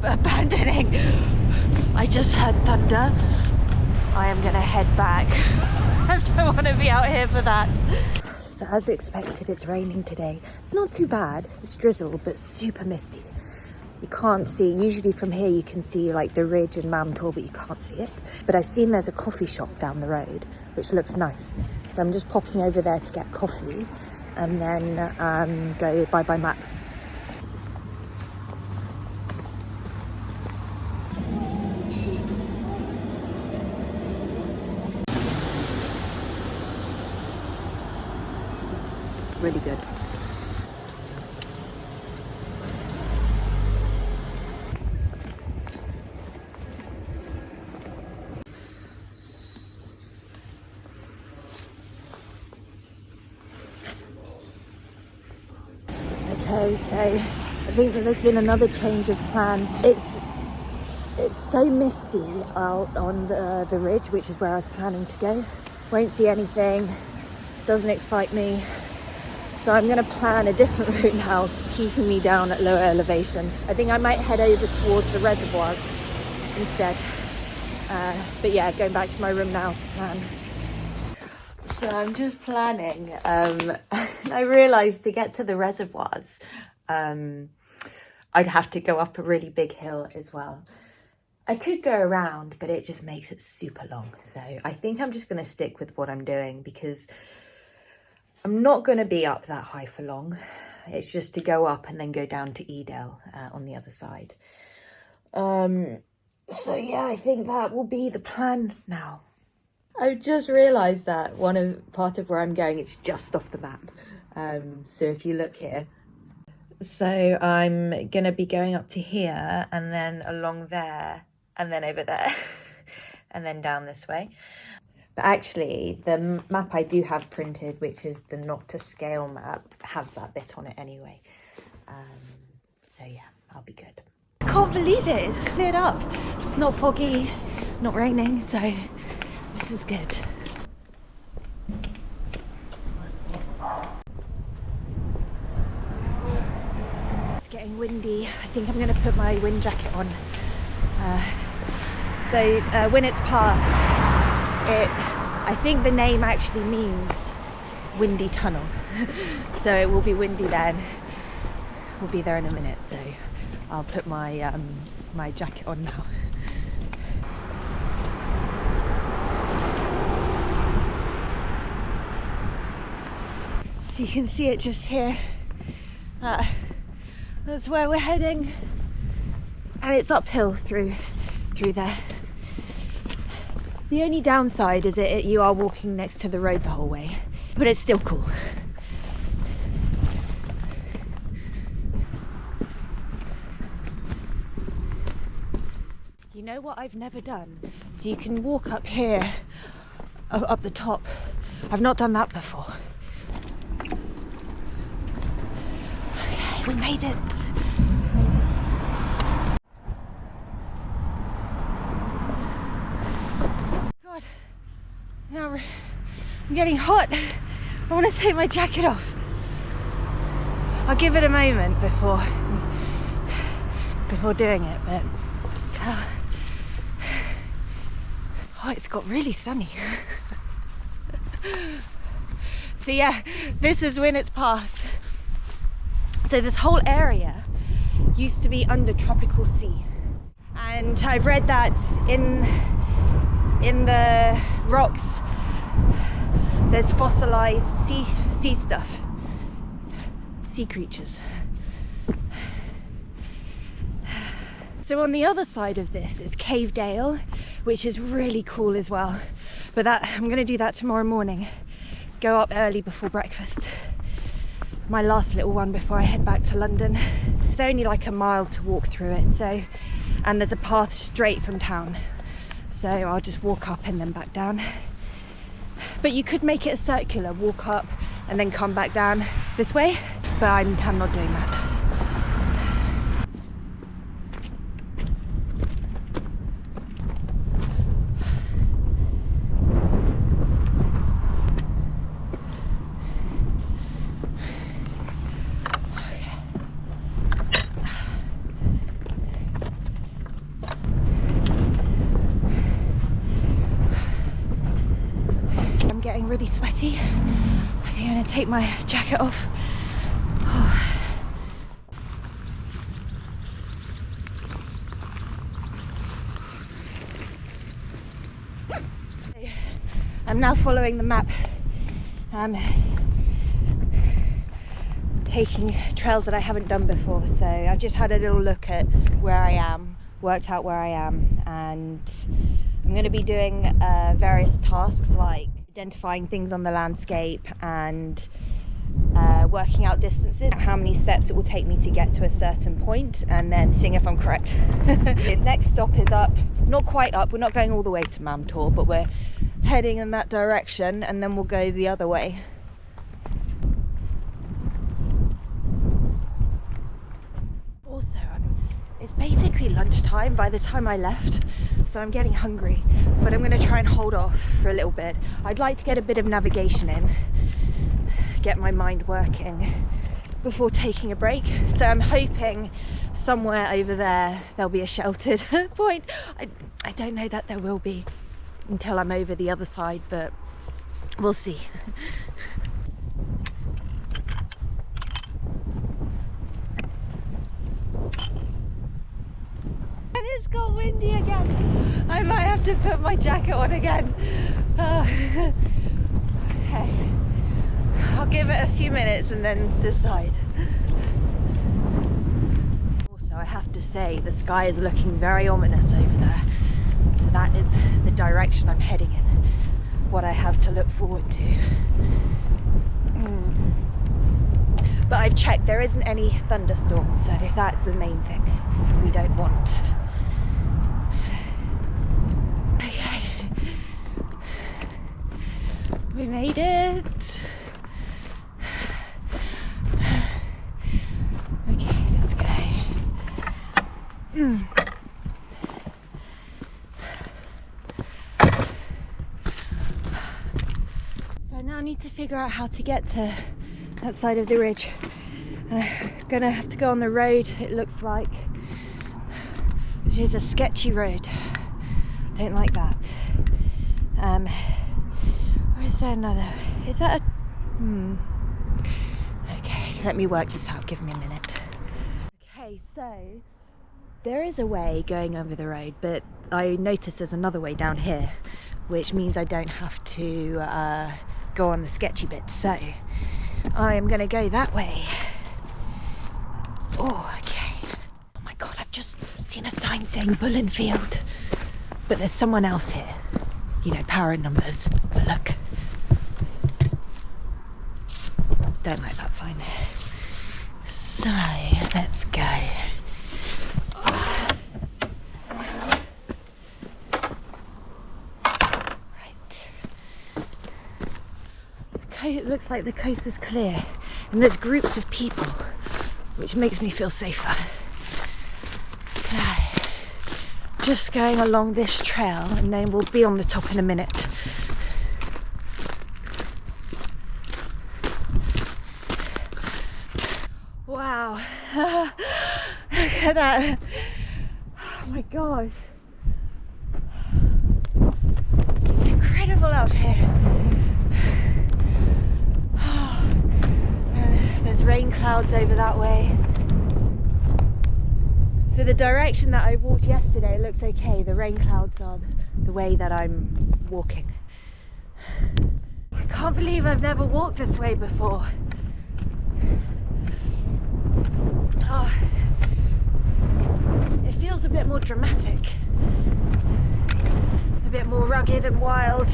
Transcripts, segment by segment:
abandoning. I just heard thunder. I am gonna head back. I don't want to be out here for that. So as expected, it's raining today. It's not too bad. It's drizzle, but super misty. You can't see, usually from here you can see like the ridge and Mamtor, but you can't see it. But I've seen there's a coffee shop down the road, which looks nice. So I'm just popping over there to get coffee and then go by map. Really good. Okay, so I think that there's been another change of plan. It's so misty out on the ridge, which is where I was planning to go. Won't see anything, doesn't excite me. So I'm gonna plan a different route now, keeping me down at lower elevation. I think I might head over towards the reservoirs instead. But yeah, going back to my room now to plan. So I'm just planning. I realised to get to the reservoirs, I'd have to go up a really big hill as well. I could go around, but it just makes it super long. So I think I'm just going to stick with what I'm doing because I'm not going to be up that high for long. It's just to go up and then go down to Edale on the other side. So yeah, I think that will be the plan now. I've just realised that part of where I'm going, it's just off the map. So if you look here. So I'm going to be going up to here and then along there and then over there and then down this way. But actually the map I do have printed, which is the not to scale map, has that bit on it anyway. So yeah, I'll be good. I can't believe it, it's cleared up. It's not foggy, not raining, so this is good. It's getting windy. I think I'm going to put my wind jacket on. Winnats Pass, I think the name actually means windy tunnel. So it will be windy then. We'll be there in a minute, so I'll put my my jacket on now. So you can see it just here. That's where we're heading, and it's uphill through there. The only downside is you are walking next to the road the whole way, but it's still cool. You know what I've never done? So you can walk up here, up the top. I've not done that before. Okay, we made it. God, now I'm getting hot. I want to take my jacket off. I'll give it a moment before doing it, but oh, it's got really sunny. So yeah, this is Winnats Pass. So this whole area used to be under tropical sea, and I've read that in the rocks there's fossilized sea stuff, sea creatures. So on the other side of this is Cave Dale, which is really cool as well. But I'm going to do that tomorrow morning. Go up early before breakfast. My last little one before I head back to London. It's only like a mile to walk through it, and there's a path straight from town. So I'll just walk up and then back down. But you could make it a circular, walk up and then come back down this way. But I'm not doing that. bloody sweaty. I think I'm gonna take my jacket off. I'm now following the map. I'm taking trails that I haven't done before, so I've just had a little look at where I am, worked out where I am, and I'm going to be doing various tasks like identifying things on the landscape and working out distances, how many steps it will take me to get to a certain point, and then seeing if I'm correct. The next stop is up, not quite up, we're not going all the way to Mamtor, but we're heading in that direction, and then we'll go the other way. Also, it's basically lunchtime by the time I left, so I'm getting hungry, but I'm going to try and hold off for a little bit. I'd like to get a bit of navigation in, get my mind working before taking a break. So I'm hoping somewhere over there there'll be a sheltered point. I don't know that there will be until I'm over the other side, but we'll see. And it's got windy again. I might have to put my jacket on again. Okay, I'll give it a few minutes and then decide. Also, I have to say the sky is looking very ominous over there. So that is the direction I'm heading in, what I have to look forward to. But I've checked, there isn't any thunderstorms, so that's the main thing we don't want. Okay, we made it. Okay, let's go. Now I need to figure out how to get to that side of the ridge, and I'm gonna have to go on the road, it looks like, which is a sketchy road. Don't like that. Or is there another? Is that a okay, let me work this out, give me a minute. Okay, so there is a way going over the road, but I noticed there's another way down here, which means I don't have to go on the sketchy bit, so I am going to go that way. Oh, okay. Oh my god, I've just seen a sign saying Bullenfield, but there's someone else here, you know, power in numbers, but look, don't like that sign. So let's go. It looks like the coast is clear and there's groups of people, which makes me feel safer. So just going along this trail and then we'll be on the top in a minute. Wow. Look at that. Oh my gosh. It's incredible out here. There's rain clouds over that way. So the direction that I walked yesterday looks okay. The rain clouds are the way that I'm walking. I can't believe I've never walked this way before. Oh, it feels a bit more dramatic, a bit more rugged and wild.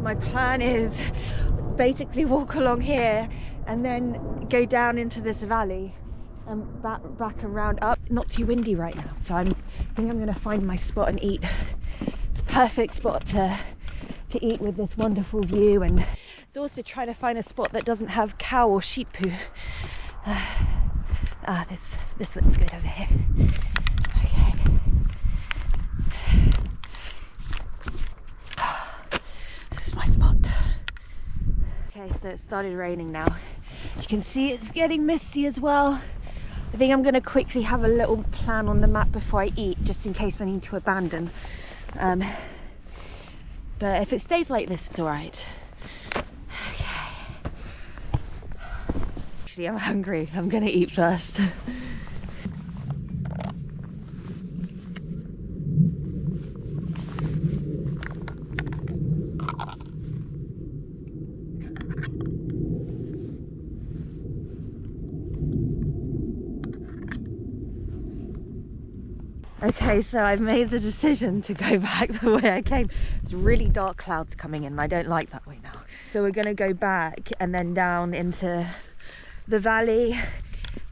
My plan is basically walk along here and then go down into this valley and back and round up. Not too windy right now, so I think I'm going to find my spot and eat. It's a perfect spot to to eat with this wonderful view, and it's also trying to find a spot that doesn't have cow or sheep poo. This looks good over here. Okay. This is my spot. Okay, so it started raining now. You can see it's getting misty as well. I think I'm going to quickly have a little plan on the map before I eat, just in case I need to abandon. But if it stays like this, it's alright. Okay. Actually, I'm hungry. I'm going to eat first. Okay, so I've made the decision to go back the way I came. It's really dark clouds coming in and I don't like that way now. So we're going to go back and then down into the valley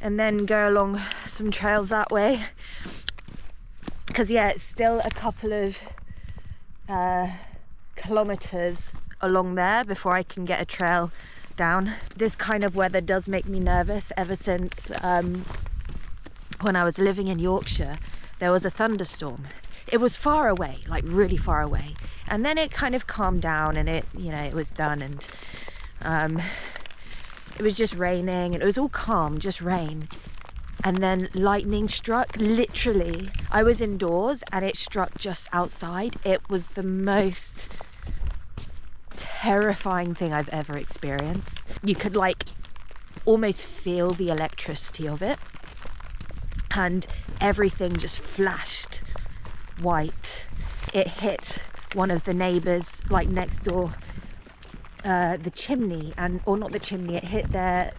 and then go along some trails that way. Because yeah, it's still a couple of kilometers along there before I can get a trail down. This kind of weather does make me nervous. Ever since when I was living in Yorkshire, there was a thunderstorm. It was far away, like really far away. And then it kind of calmed down and it, you know, it was done, and it was just raining and it was all calm, just rain. And then lightning struck, literally. I was indoors and it struck just outside. It was the most terrifying thing I've ever experienced. You could like almost feel the electricity of it. And everything just flashed white. It hit one of the neighbours, like next door, the chimney, and or not the chimney. It hit their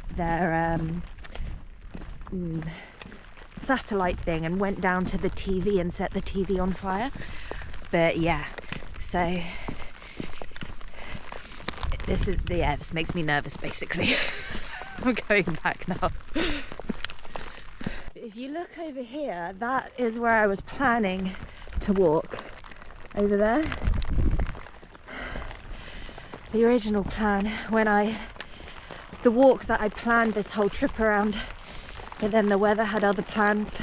satellite thing and went down to the TV and set the TV on fire. But yeah, so this makes me nervous basically. I'm going back now. If you look over here, that is where I was planning to walk. Over there. The original plan, the walk that I planned this whole trip around, but then the weather had other plans.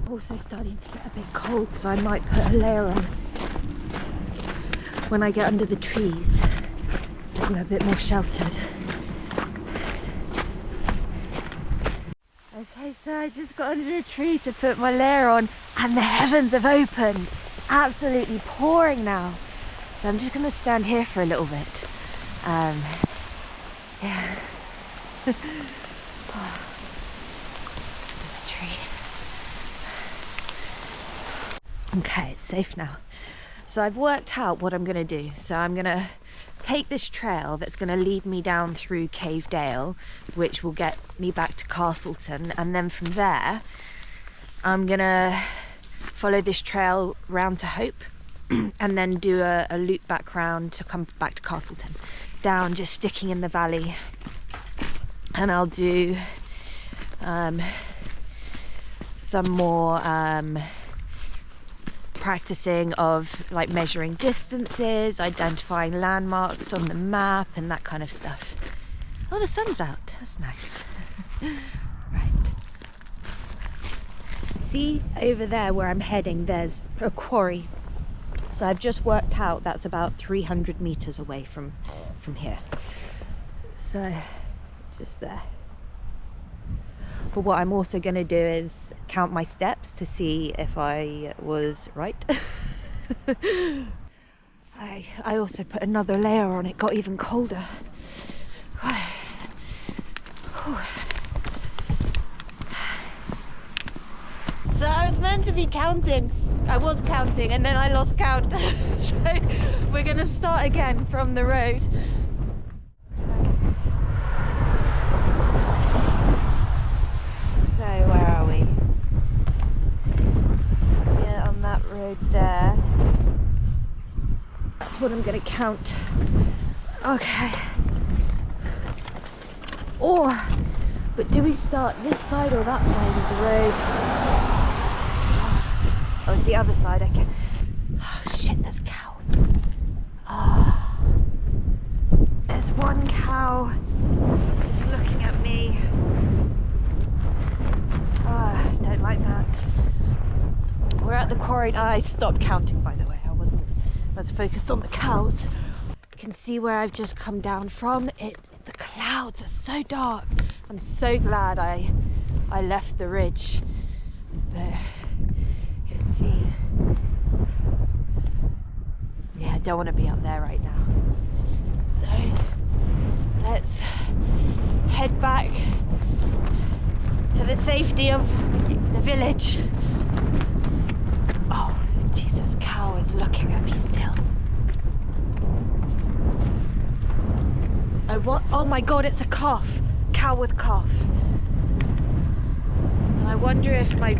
Also starting to get a bit cold, so I might put a layer on when I get under the trees. I'm a bit more sheltered. Okay, so I just got under a tree to put my layer on and the heavens have opened. Absolutely pouring now. So I'm just going to stand here for a little bit. Yeah. Oh. Tree. Okay, it's safe now. So I've worked out what I'm going to do. So I'm going to take this trail that's going to lead me down through Cave Dale, which will get me back to Castleton, and then from there I'm going to follow this trail round to Hope and then do a loop back round to come back to Castleton. Down, just sticking in the valley, and I'll do some more practicing of like measuring distances, identifying landmarks on the map and that kind of stuff. Oh, the sun's out, that's nice. Right, see over there where I'm heading, there's a quarry. So I've just worked out that's about 300 meters away from here. So just there. But what I'm also going to do is count my steps to see if I was right. I also put another layer on, it got even colder. So I was meant to be counting. I was counting and then I lost count. So we're going to start again from the road. Where are we? Yeah, on that road there. That's what I'm going to count. Okay. But do we start this side or that side of the road? Oh, it's the other side. Okay. Oh shit, there's cows. Oh, there's one cow. It's just looking at me. Oh, I don't like that. We're at the quarry. I stopped counting, by the way. I was focused on the cows. You can see where I've just come down from. The clouds are so dark. I'm so glad I left the ridge. But you can see. Yeah, I don't want to be up there right now. So let's head back to the safety of the village. Oh, Jesus, cow is looking at me still. Oh, what? Oh my God, it's a calf. Cow with calf. And I wonder if my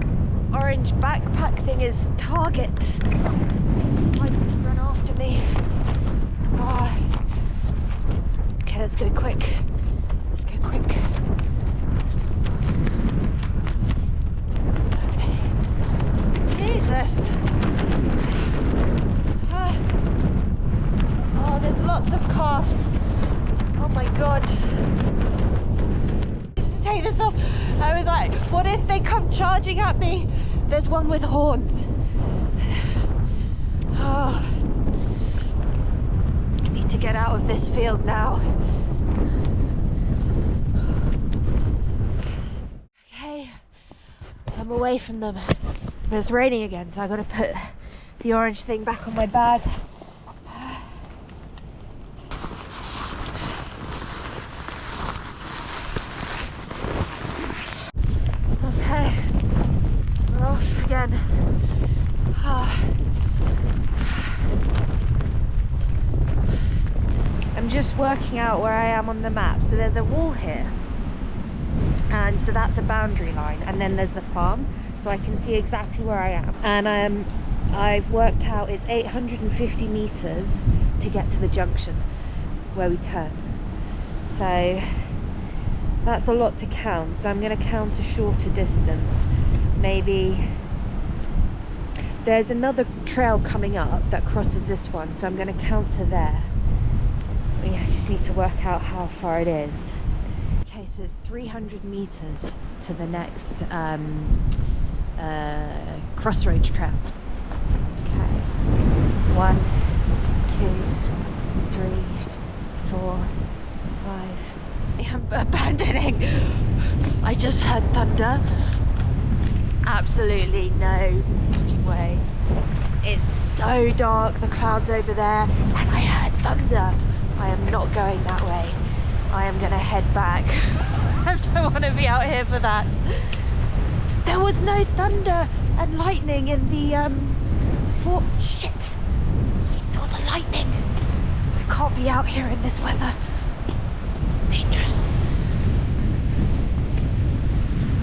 orange backpack thing is target. It decides to run after me. Oh. Okay, let's go quick. Let's go quick. Okay. Jesus. Oh, there's lots of calves. Oh my God. Just to take this off, I was like, what if they come charging at me? There's one with horns. Oh. I need to get out of this field now. Okay, I'm away from them. But it's raining again, so I've got to put the orange thing back on my bag. Okay, we're off again. I'm just working out where I am on the map. So there's a wall here, and so that's a boundary line, and then there's a farm, so I can see exactly where I am. And I've worked out it's 850 meters to get to the junction where we turn. So that's a lot to count, so I'm going to count a shorter distance. Maybe there's another trail coming up that crosses this one, so I'm going to count to there. I just need to work out how far it is. Okay, so it's 300 meters to the next crossroads trail. Okay, 1, 2, 3, 4, 5. I'm abandoning. I just heard thunder. Absolutely no fucking way. It's so dark, the clouds over there, and I heard thunder. I am not going that way. I am gonna head back. I don't want to be out here for that. There was no thunder and lightning in the fort. Shit! I saw the lightning. I can't be out here in this weather. It's dangerous.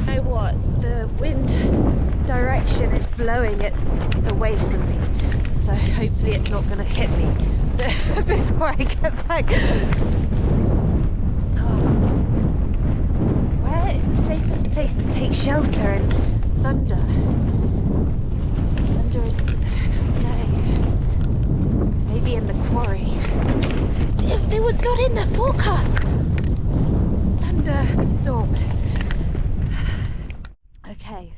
You know what? The wind direction is blowing it away from me. So hopefully it's not going to hit me before I get back. Oh. Where is the safest place to take shelter in thunder? Thunder in... no. Maybe in the quarry. It was not in the forecast. Thunderstorm. Okay.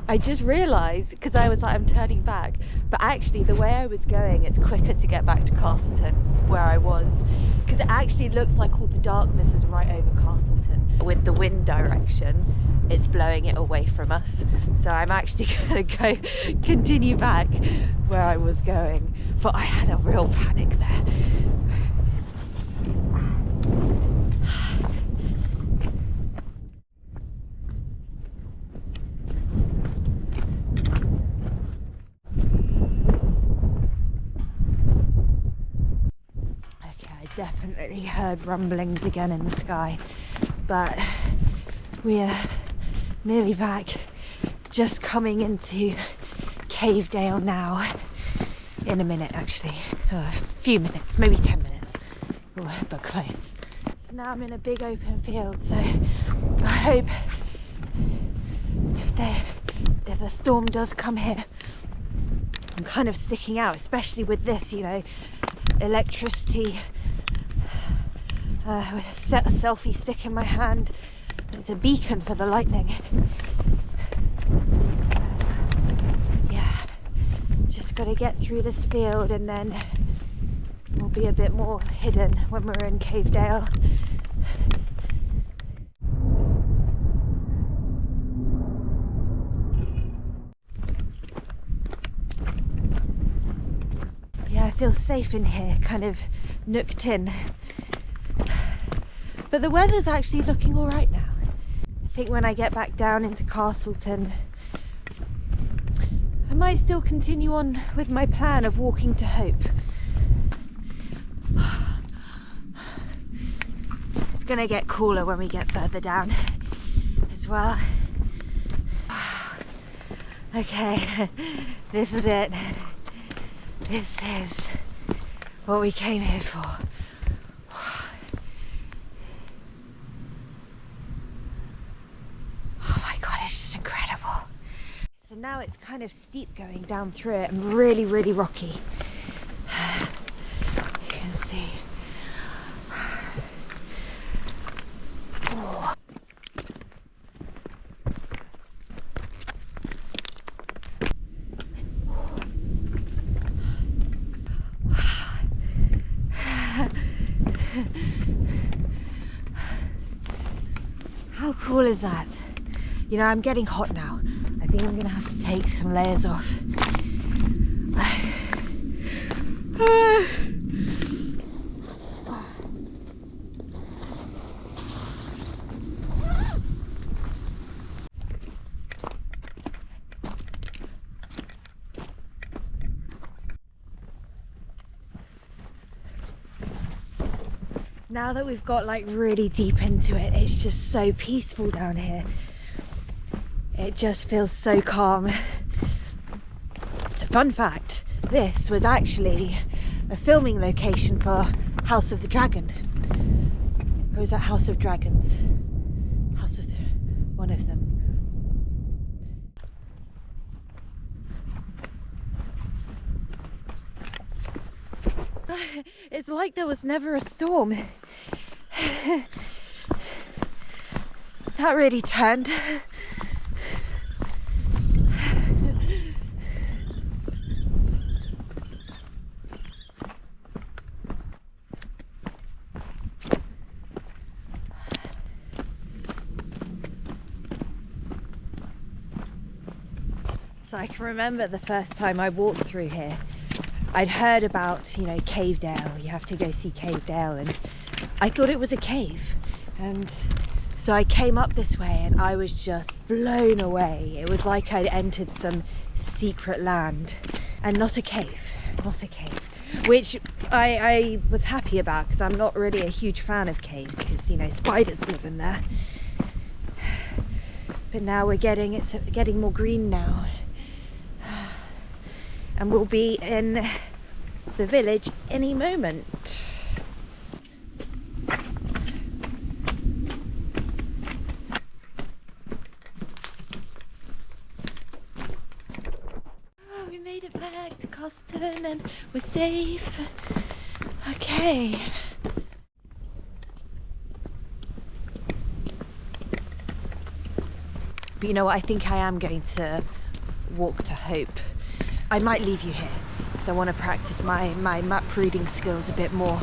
I just realised, because I was like, I'm turning back, but actually the way I was going, it's quicker to get back to Castleton, where I was, because it actually looks like all the darkness is right over Castleton. With the wind direction, it's blowing it away from us, so I'm actually going to continue back where I was going, but I had a real panic there. Definitely heard rumblings again in the sky, but we're nearly back, just coming into Cavedale now, in a minute actually, a few minutes, maybe 10 minutes, but close. So now I'm in a big open field, so I hope if the storm does come here, I'm kind of sticking out, especially with this, you know, electricity, with a selfie stick in my hand. It's a beacon for the lightning. Yeah, just got to get through this field and then we'll be a bit more hidden when we're in Cavedale. Yeah, I feel safe in here, kind of nooked in. But the weather's actually looking all right now. I think when I get back down into Castleton, I might still continue on with my plan of walking to Hope. It's gonna get cooler when we get further down as well. Okay, this is it. This is what we came here for. Oh my god, it's just incredible. So now it's kind of steep going down through it and really, really rocky. You can see. Oh. How cool is that? You know, I'm getting hot now. I think I'm gonna have to take some layers off. Now that we've got like really deep into it, it's just so peaceful down here. It just feels so calm. So fun fact, this was actually a filming location for House of the Dragon. Or was that House of Dragons? One of them. It's like there was never a storm. That really turned. So I can remember the first time I walked through here. I'd heard about, you know, Cavedale, you have to go see Cavedale, and I thought it was a cave. And so I came up this way and I was just blown away. It was like I'd entered some secret land and not a cave, which I was happy about, because I'm not really a huge fan of caves, because, you know, spiders live in there. But now it's getting more green now. And we'll be in the village any moment. Oh, we made it back to Castleton and we're safe. Okay. But you know what, I think I am going to walk to Hope. I might leave you here because I want to practice my map reading skills a bit more.